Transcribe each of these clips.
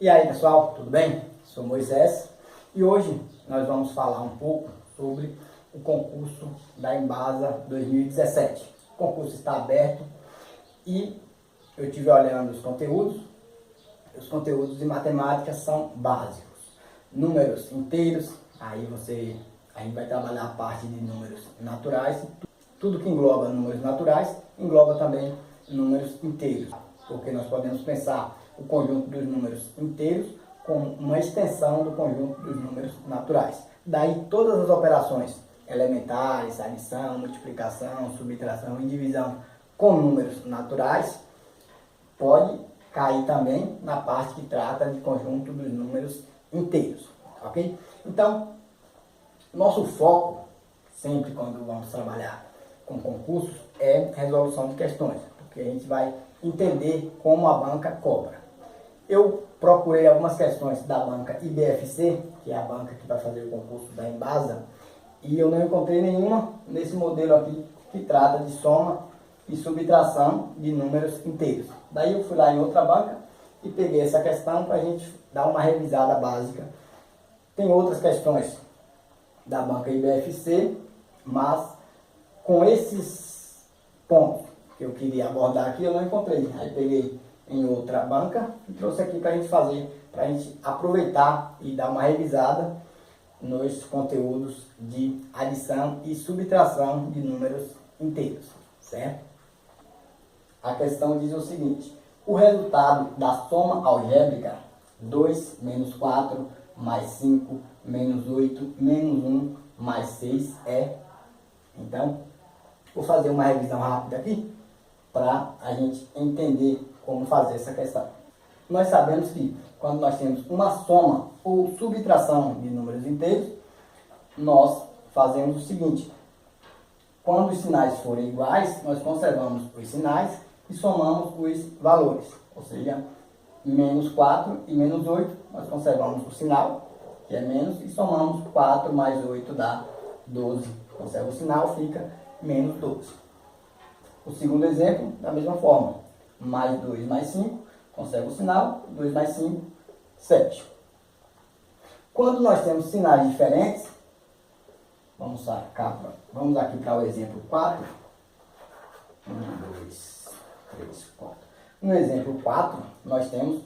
E aí pessoal, tudo bem? Sou Moisés e hoje nós vamos falar um pouco sobre o concurso da Embasa 2017. O concurso está aberto e eu estive olhando os conteúdos de matemática são básicos. Números inteiros, aí a gente vai trabalhar a parte de números naturais. Tudo que engloba números naturais, engloba também números inteiros, porque nós podemos pensar o conjunto dos números inteiros como uma extensão do conjunto dos números naturais. Daí todas as operações elementares, adição, multiplicação, subtração e divisão com números naturais, pode cair também na parte que trata de conjunto dos números inteiros, ok? Então, nosso foco, sempre quando vamos trabalhar com concursos, é resolução de questões, porque a gente vai entender como a banca cobra. Eu procurei algumas questões da banca IBFC, que é a banca que vai fazer o concurso da Embasa, e eu não encontrei nenhuma nesse modelo aqui que trata de soma e subtração de números inteiros. Daí eu fui lá em outra banca e peguei essa questão para a gente dar uma revisada básica. Tem outras questões da banca IBFC, mas com esses pontos que eu queria abordar aqui eu não encontrei. Aí peguei em outra banca e trouxe aqui para a gente fazer, para a gente aproveitar e dar uma revisada nos conteúdos de adição e subtração de números inteiros, certo? A questão diz o seguinte: o resultado da soma algébrica 2 menos 4 mais 5 menos 8 menos 1 mais 6 é... Então, vou fazer uma revisão rápida aqui para a gente entender como fazer essa questão. Nós sabemos que quando nós temos uma soma ou subtração de números inteiros, nós fazemos o seguinte: quando os sinais forem iguais, nós conservamos os sinais e somamos os valores. Ou seja, menos 4 e menos 8, nós conservamos o sinal, que é menos, e somamos 4 mais 8 dá 12. Conserva o sinal, fica menos 12. O segundo exemplo, da mesma forma, mais 2 mais 5, conserva o sinal, 2 mais 5, 7. Quando nós temos sinais diferentes, vamos aqui para o exemplo 4. 1, 2, 3, 4. No exemplo 4, nós temos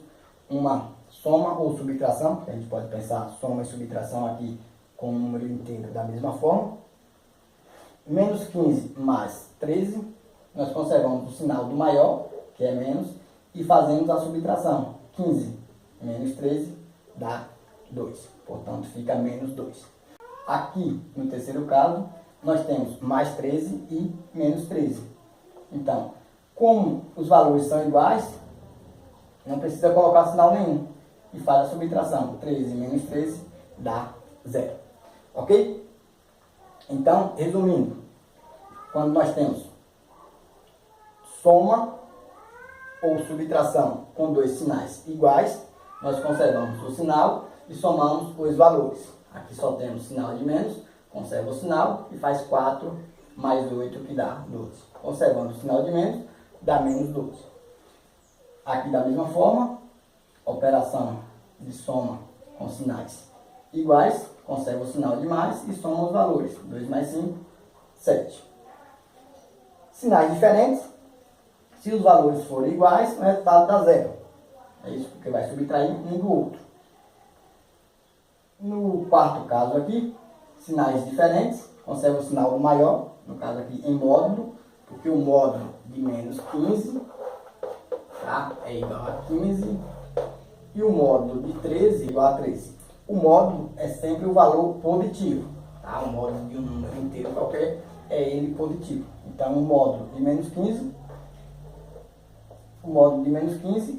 uma soma ou subtração, que a gente pode pensar soma e subtração aqui com um número inteiro da mesma forma. Menos 15 mais 13, nós conservamos o sinal do maior, que é menos, e fazemos a subtração. 15 menos 13 dá 2, portanto fica menos 2. Aqui, no terceiro caso, nós temos mais 13 e menos 13. Então, como os valores são iguais, não precisa colocar sinal nenhum. E faz a subtração. 13 menos 13 dá 0. Ok? Então, resumindo, quando nós temos soma ou subtração com dois sinais iguais, nós conservamos o sinal e somamos os valores. Aqui só temos sinal de menos, conserva o sinal e faz 4 mais 8 que dá 12. Conservando o sinal de menos, dá menos 12. Aqui da mesma forma, operação de soma com sinais iguais, conserva o sinal de mais e soma os valores. 2 mais 5, 7. Sinais diferentes, se os valores forem iguais, o resultado dá 0. É isso, porque vai subtrair um do outro. No quarto caso aqui, sinais diferentes, conserva o sinal do maior, no caso aqui em módulo, porque o módulo de menos 15 tá, é igual a 15 e o módulo de 13 é igual a 13. O módulo é sempre o valor positivo, tá? O módulo de um número inteiro qualquer é ele positivo. Então o módulo de menos 15,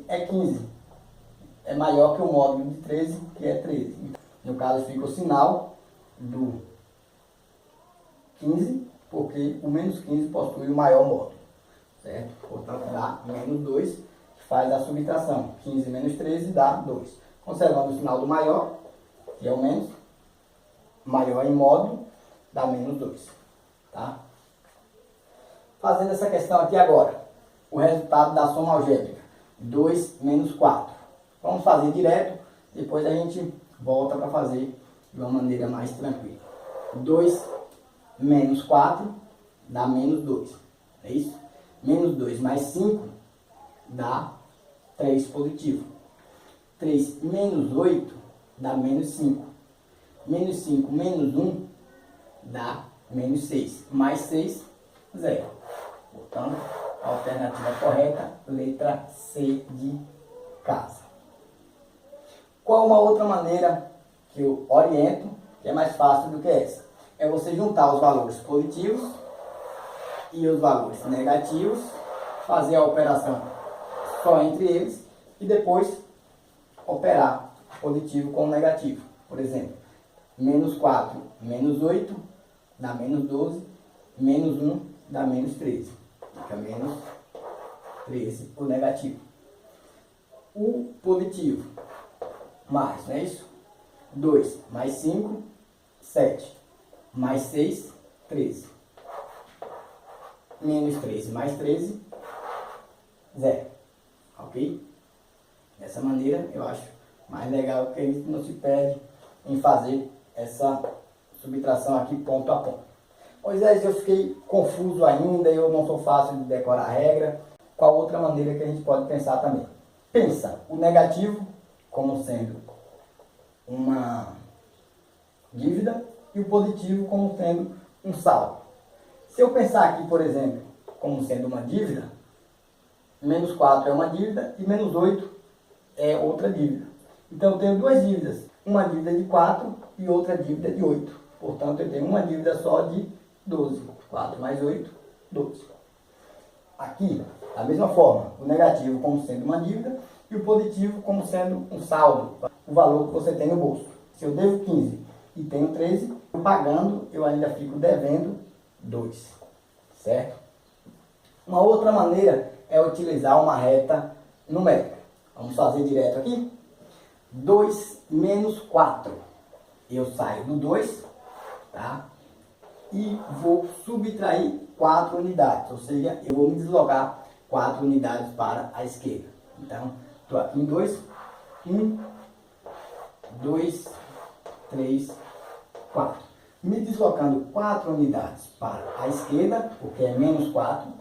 é 15. É maior que o módulo de 13, que é 13. No caso fica o sinal do 15, porque o menos 15 possui o maior módulo, certo? Portanto dá menos 2, que faz a subtração. 15 menos 13 dá 2. Conservando o sinal do maior, que é o menos, maior em módulo, dá menos 2. Tá? Fazendo essa questão aqui agora, o resultado da soma algébrica, 2 menos 4. Vamos fazer direto, depois a gente volta para fazer de uma maneira mais tranquila. 2 menos 4 dá menos 2, é isso? Menos 2 mais 5 dá 3 positivo. 3 menos 8 dá menos 5. Menos 5 menos 1 dá menos 6. Mais 6, 0. Portanto, a alternativa correta, letra C de casa. Qual uma outra maneira que eu oriento, que é mais fácil do que essa? É você juntar os valores positivos e os valores negativos, fazer a operação só entre eles e depois operar positivo com negativo. Por exemplo, menos 4 menos 8 dá menos 12, menos 1 dá menos 13. Fica menos 13 o negativo. O positivo mais, não é isso? 2 mais 5, 7. Mais 6, 13. Menos 13 mais 13, 0. Ok? Dessa maneira eu acho mais legal, porque a gente não se perde em fazer essa subtração aqui ponto a ponto. Moisés, eu fiquei confuso ainda, eu não sou fácil de decorar a regra. Qual outra maneira que a gente pode pensar também? Pensa o negativo como sendo uma dívida e o positivo como sendo um saldo. Se eu pensar aqui, por exemplo, como sendo uma dívida, menos 4 é uma dívida e menos 8 é outra dívida. Então eu tenho duas dívidas, uma dívida de 4 e outra dívida de 8. Portanto, eu tenho uma dívida só de 12. 4 mais 8, 12. Aqui, da mesma forma, o negativo como sendo uma dívida e o positivo como sendo um saldo, o valor que você tem no bolso. Se eu devo 15 e tenho 13, pagando, eu ainda fico devendo 2. Certo? Uma outra maneira é utilizar uma reta numérica. Vamos fazer direto aqui. 2 menos 4. Eu saio do 2, tá? E vou subtrair 4 unidades, ou seja, eu vou me deslocar 4 unidades para a esquerda. Então, estou aqui em 2. 1, 2, 3, 4. Me deslocando 4 unidades para a esquerda, porque é menos 4,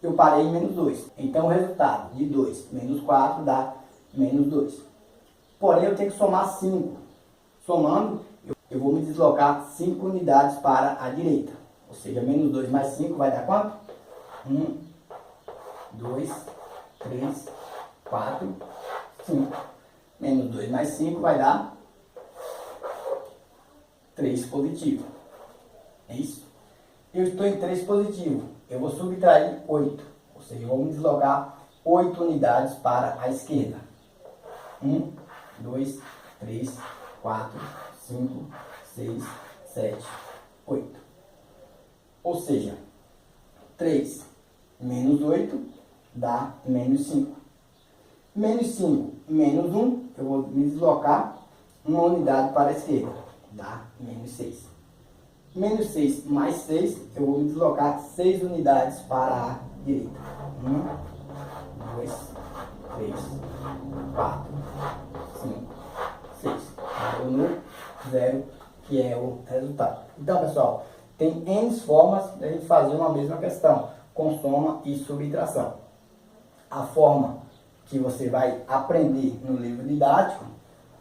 eu parei em menos 2. Então, o resultado de 2 menos 4 dá menos 2. Porém, eu tenho que somar 5. Somando, eu vou me deslocar 5 unidades para a direita. Ou seja, menos 2 mais 5 vai dar quanto? 1, 2, 3, 4, 5. Menos 2 mais 5 vai dar 3 positivo. É isso? Eu estou em 3 positivo. Eu vou subtrair 8. Ou seja, eu vou me deslocar 8 unidades para a esquerda. 1, 2, 3, 4, 5, 6, 7, 8. Ou seja, 3 menos 8 dá menos 5. Menos 5 menos 1, eu vou me deslocar uma unidade para a esquerda. Dá menos 6. Menos 6 mais 6, eu vou me deslocar 6 unidades para a direita. 1, 2, 3, 4, 5, 6. Parou no 0, que é o resultado. Então, pessoal, tem N formas de a gente fazer uma mesma questão, com soma e subtração. A forma que você vai aprender no livro didático,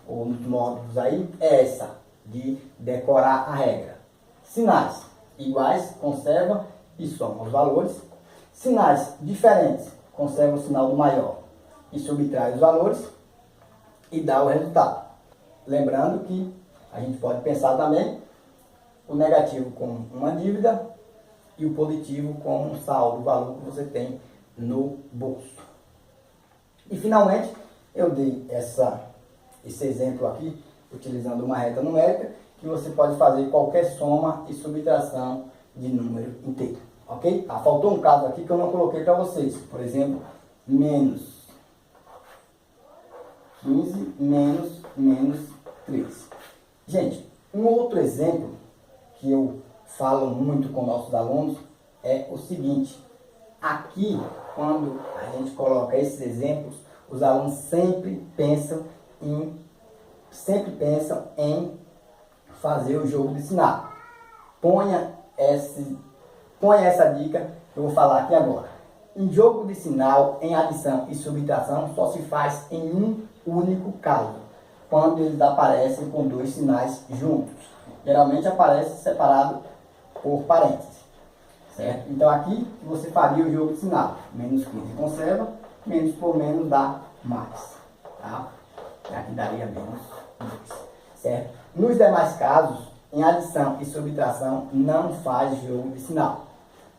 ou nos módulos aí, é essa, de decorar a regra. Sinais iguais, conserva e soma os valores. Sinais diferentes, conserva o sinal do maior e subtrai os valores e dá o resultado. Lembrando que a gente pode pensar também o negativo como uma dívida e o positivo como um saldo, o valor que você tem no bolso. E finalmente, eu dei esse exemplo aqui, utilizando uma reta numérica, que você pode fazer qualquer soma e subtração de número inteiro. Ok? Faltou um caso aqui que eu não coloquei para vocês. Por exemplo, menos 15 menos 3. Gente, um outro exemplo que eu falo muito com nossos alunos é o seguinte. Aqui, quando a gente coloca esses exemplos, os alunos sempre pensam em fazer o jogo de sinal. Ponha essa dica que eu vou falar aqui agora. Em jogo de sinal, em adição e subtração, só se faz em um único caso, quando eles aparecem com dois sinais juntos. Geralmente aparece separado por parênteses, certo? Então aqui você faria o jogo de sinal. Menos 15 conserva, menos por menos dá mais, tá? Aqui daria menos 2, certo? Nos demais casos, em adição e subtração, não faz jogo de sinal,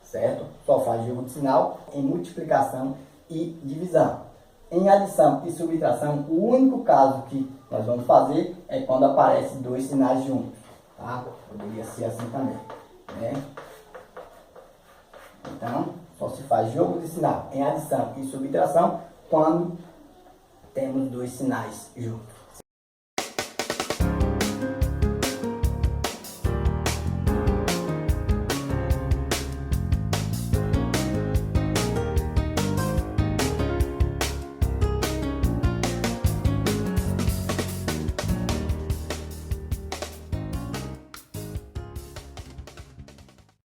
certo? Só faz jogo de sinal em multiplicação e divisão. Em adição e subtração, o único caso que nós vamos fazer é quando aparecem dois sinais juntos, tá? Poderia ser assim também, né? Então, só se faz jogo de sinal em adição e subtração quando temos dois sinais juntos.